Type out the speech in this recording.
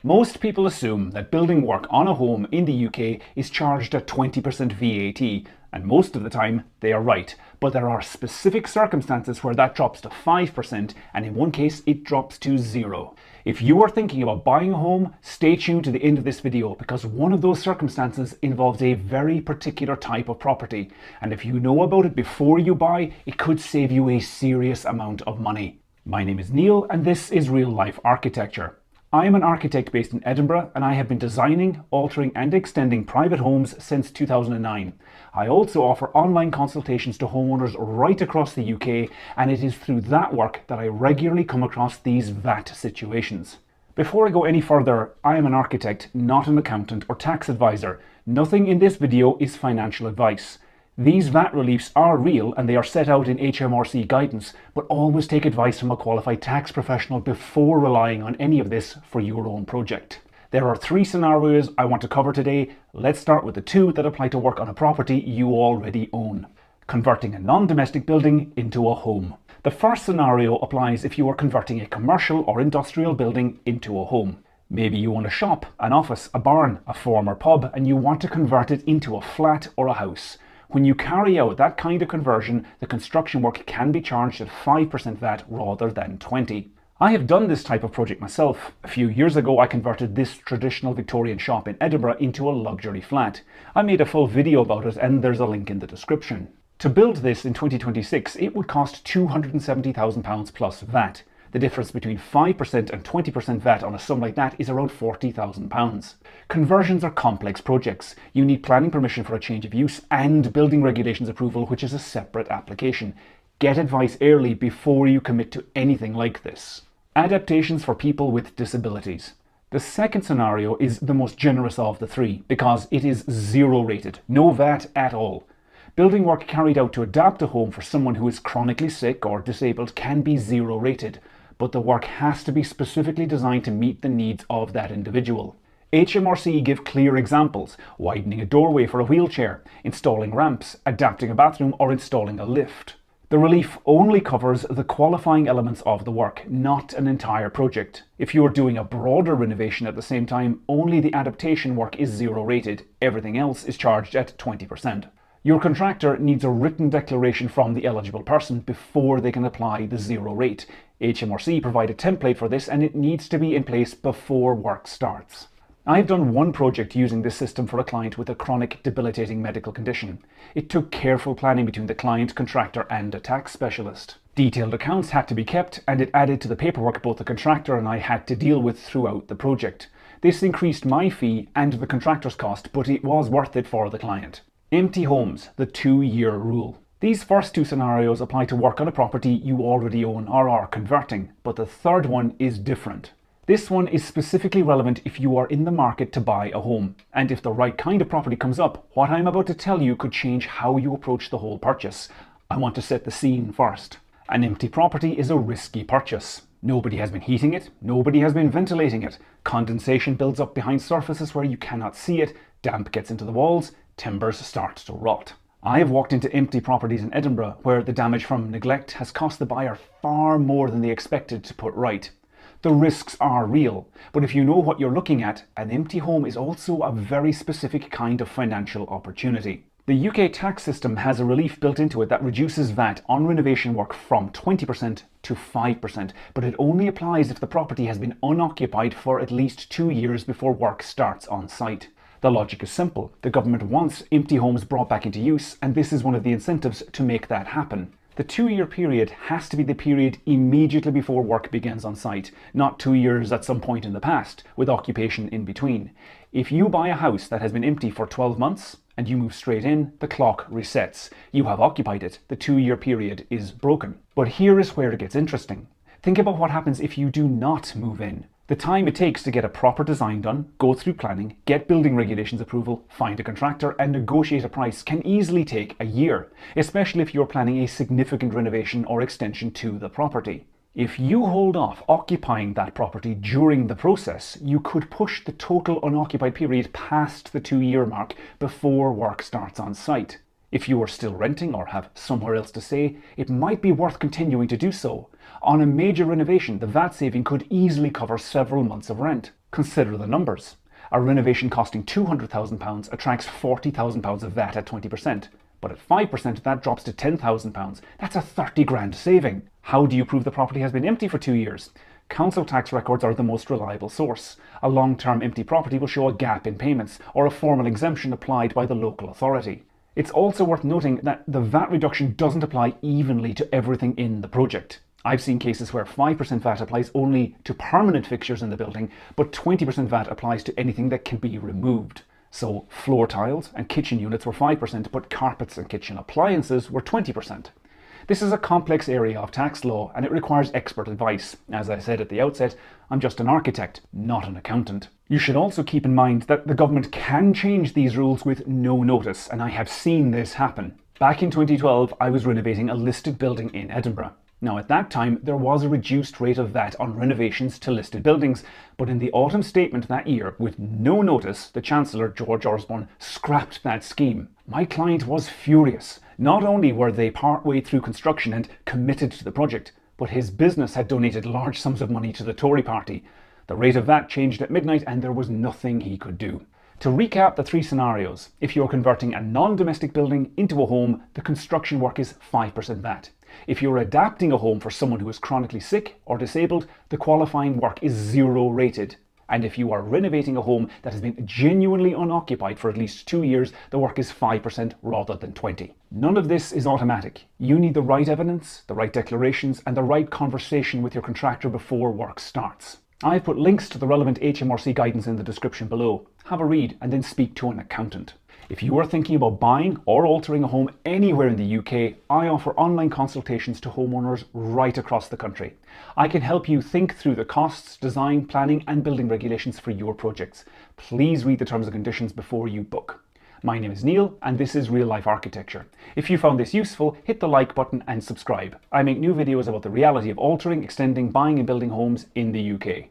Most people assume that building work on a home in the UK is charged at 20% VAT, and most of the time they are right, but there are specific circumstances where that drops to 5%, and in one case it drops to 0. If you are thinking about buying a home, stay tuned to the end of this video, because one of those circumstances involves a very particular type of property, and if you know about it before you buy, it could save you a serious amount of money. My name is Neil, and this is Real Life Architecture. I am an architect based in Edinburgh, and I have been designing, altering and extending private homes since 2009. I also offer online consultations to homeowners right across the UK, and it is through that work that I regularly come across these VAT situations. Before I go any further, I am an architect, not an accountant or tax advisor. Nothing in this video is financial advice. These VAT reliefs are real and they are set out in HMRC guidance, but always take advice from a qualified tax professional before relying on any of this for your own project. There are 3 scenarios I want to cover today. Let's start with the 2 that apply to work on a property you already own. Converting a non-domestic building into a home. The first scenario applies if you are converting a commercial or industrial building into a home. Maybe you own a shop, an office, a barn, a former pub, and you want to convert it into a flat or a house. When you carry out that kind of conversion, the construction work can be charged at 5% VAT rather than 20%. I have done this type of project myself. A few years ago I converted this traditional Victorian shop in Edinburgh into a luxury flat. I made a full video about it and there's a link in the description. To build this in 2026 it would cost £270,000 plus VAT. The difference between 5% and 20% VAT on a sum like that is around £40,000. Conversions are complex projects. You need planning permission for a change of use and building regulations approval, which is a separate application. Get advice early before you commit to anything like this. Adaptations for people with disabilities. The second scenario is the most generous of the 3 because it is 0 rated, no VAT at all. Building work carried out to adapt a home for someone who is chronically sick or disabled can be 0 rated, but the work has to be specifically designed to meet the needs of that individual. HMRC give clear examples: widening a doorway for a wheelchair, installing ramps, adapting a bathroom, or installing a lift. The relief only covers the qualifying elements of the work, not an entire project. If you are doing a broader renovation at the same time, only the adaptation work is 0 rated. Everything else is charged at 20%. Your contractor needs a written declaration from the eligible person before they can apply the 0 rate. HMRC provide a template for this and it needs to be in place before work starts. I've done one project using this system for a client with a chronic debilitating medical condition. It took careful planning between the client, contractor and a tax specialist. Detailed accounts had to be kept and it added to the paperwork both the contractor and I had to deal with throughout the project. This increased my fee and the contractor's cost, but it was worth it for the client. Empty homes, the 2-year rule. These first 2 scenarios apply to work on a property you already own or are converting, but the third one is different. This one is specifically relevant if you are in the market to buy a home, and if the right kind of property comes up, what I'm about to tell you could change how you approach the whole purchase. I want to set the scene first. An empty property is a risky purchase. Nobody has been heating it, nobody has been ventilating it. Condensation builds up behind surfaces where you cannot see it, damp gets into the walls, timbers start to rot. I have walked into empty properties in Edinburgh where the damage from neglect has cost the buyer far more than they expected to put right. The risks are real, but if you know what you're looking at, an empty home is also a very specific kind of financial opportunity. The UK tax system has a relief built into it that reduces VAT on renovation work from 20% to 5%, but it only applies if the property has been unoccupied for at least 2 years before work starts on site. The logic is simple. The government wants empty homes brought back into use, and this is one of the incentives to make that happen. The 2-year period has to be the period immediately before work begins on site, not 2 years at some point in the past, with occupation in between. If you buy a house that has been empty for 12 months and you move straight in, the clock resets. You have occupied it. The 2-year period is broken. But here is where it gets interesting. Think about what happens if you do not move in. The time it takes to get a proper design done, go through planning, get building regulations approval, find a contractor and negotiate a price can easily take a year, especially if you're planning a significant renovation or extension to the property. If you hold off occupying that property during the process, you could push the total unoccupied period past the 2-year mark before work starts on site. If you are still renting or have somewhere else to stay, it might be worth continuing to do so. On a major renovation, the VAT saving could easily cover several months of rent. Consider the numbers. A renovation costing £200,000 attracts £40,000 of VAT at 20%. But at 5% that drops to £10,000. That's a 30 grand saving. How do you prove the property has been empty for 2 years? Council tax records are the most reliable source. A long-term empty property will show a gap in payments or a formal exemption applied by the local authority. It's also worth noting that the VAT reduction doesn't apply evenly to everything in the project. I've seen cases where 5% VAT applies only to permanent fixtures in the building, but 20% VAT applies to anything that can be removed. So floor tiles and kitchen units were 5%, but carpets and kitchen appliances were 20%. This is a complex area of tax law and it requires expert advice. As I said at the outset, I'm just an architect, not an accountant. You should also keep in mind that the government can change these rules with no notice, and I have seen this happen. Back in 2012, I was renovating a listed building in Edinburgh. Now at that time, there was a reduced rate of VAT on renovations to listed buildings, but in the autumn statement that year, with no notice, the Chancellor, George Osborne, scrapped that scheme. My client was furious. Not only were they partway through construction and committed to the project, but his business had donated large sums of money to the Tory party. The rate of VAT changed at midnight and there was nothing he could do. To recap the three scenarios, if you're converting a non-domestic building into a home, the construction work is 5% VAT. If you're adapting a home for someone who is chronically sick or disabled, the qualifying work is 0 rated. And if you are renovating a home that has been genuinely unoccupied for at least 2 years, the work is 5% rather than 20%. None of this is automatic. You need the right evidence, the right declarations, and the right conversation with your contractor before work starts. I've put links to the relevant HMRC guidance in the description below. Have a read and then speak to an accountant. If you are thinking about buying or altering a home anywhere in the UK, I offer online consultations to homeowners right across the country. I can help you think through the costs, design, planning and building regulations for your projects. Please read the terms and conditions before you book. My name is Neil and this is Real Life Architecture. If you found this useful, hit the like button and subscribe. I make new videos about the reality of altering, extending, buying and building homes in the UK.